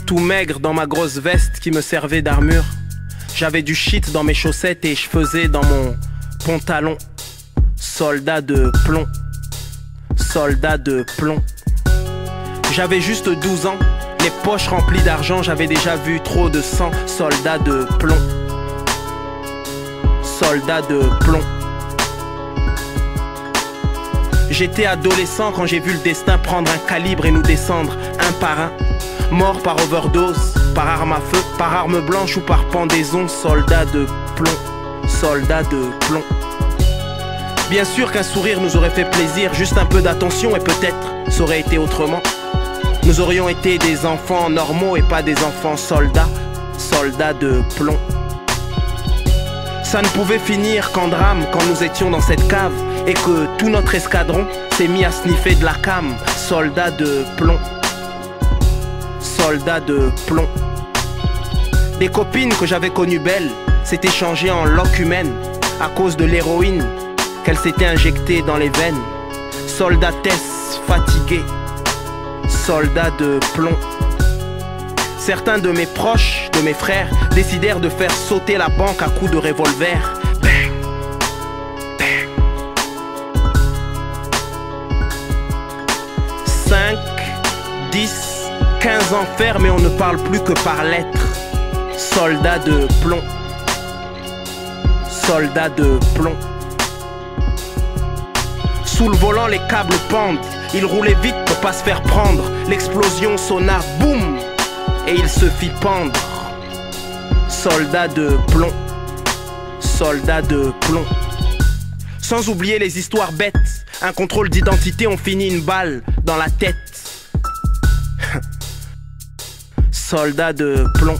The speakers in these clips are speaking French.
Tout maigre dans ma grosse veste qui me servait d'armure. J'avais du shit dans mes chaussettes et je faisais dans mon pantalon. Soldat de plomb. Soldat de plomb. J'avais juste 12 ans, les poches remplies d'argent, j'avais déjà vu trop de sang. Soldat de plomb. Soldat de plomb. J'étais adolescent quand j'ai vu le destin prendre un calibre et nous descendre un par un. Mort par overdose, par arme à feu, par arme blanche ou par pendaison. Soldat de plomb. Soldat de plomb. Bien sûr qu'un sourire nous aurait fait plaisir, juste un peu d'attention et peut-être ça aurait été autrement. Nous aurions été des enfants normaux et pas des enfants soldats. Soldats de plomb. Ça ne pouvait finir qu'en drame quand nous étions dans cette cave et que tout notre escadron s'est mis à sniffer de la cam. Soldats de plomb. Soldats de plomb. Des copines que j'avais connues belles s'étaient changées en locumènes à cause de l'héroïne qu'elle s'était injectée dans les veines. Soldatesse fatiguée. Soldats de plomb. Certains de mes proches, de mes frères, décidèrent de faire sauter la banque à coups de revolver. Bang, bang. 5, 10, 15 ans ferme et on ne parle plus que par lettres. Soldats de plomb. Soldats de plomb. Sous le volant les câbles pendent. Il roulait vite pour pas se faire prendre. L'explosion sonna, boum, et il se fit pendre. Soldat de plomb. Soldat de plomb. Sans oublier les histoires bêtes. Un contrôle d'identité, on finit une balle dans la tête. Soldat de plomb.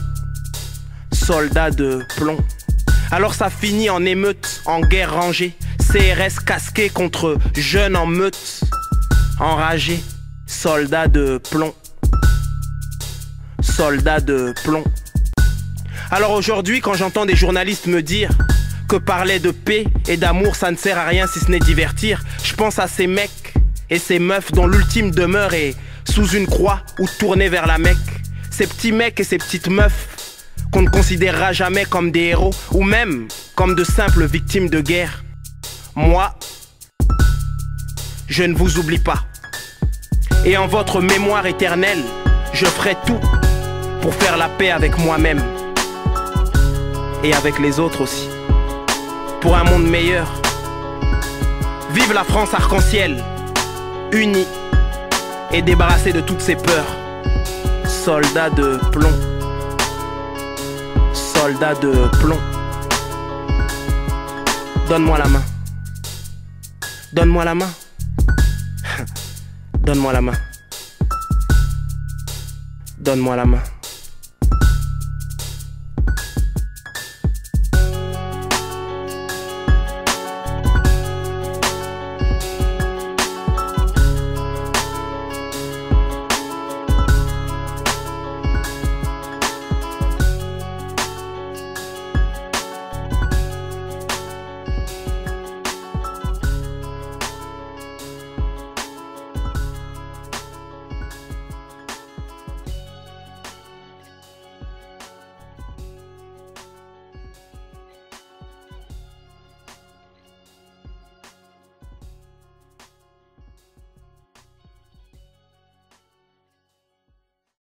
Soldat de plomb. Alors ça finit en émeute, en guerre rangée. CRS casqué contre jeunes en meute. Enragé. Soldat de plomb. Soldat de plomb. Alors aujourd'hui, quand j'entends des journalistes me dire que parler de paix et d'amour ça ne sert à rien si ce n'est divertir, je pense à ces mecs et ces meufs dont l'ultime demeure est sous une croix ou tournée vers la Mecque. Ces petits mecs et ces petites meufs qu'on ne considérera jamais comme des héros ou même comme de simples victimes de guerre. Moi, je ne vous oublie pas. Et en votre mémoire éternelle, je ferai tout pour faire la paix avec moi-même et avec les autres aussi. Pour un monde meilleur. Vive la France arc-en-ciel, unie et débarrassée de toutes ses peurs. Soldats de plomb. Soldats de plomb. Donne-moi la main. Donne-moi la main. Donne-moi la main. Donne-moi la main.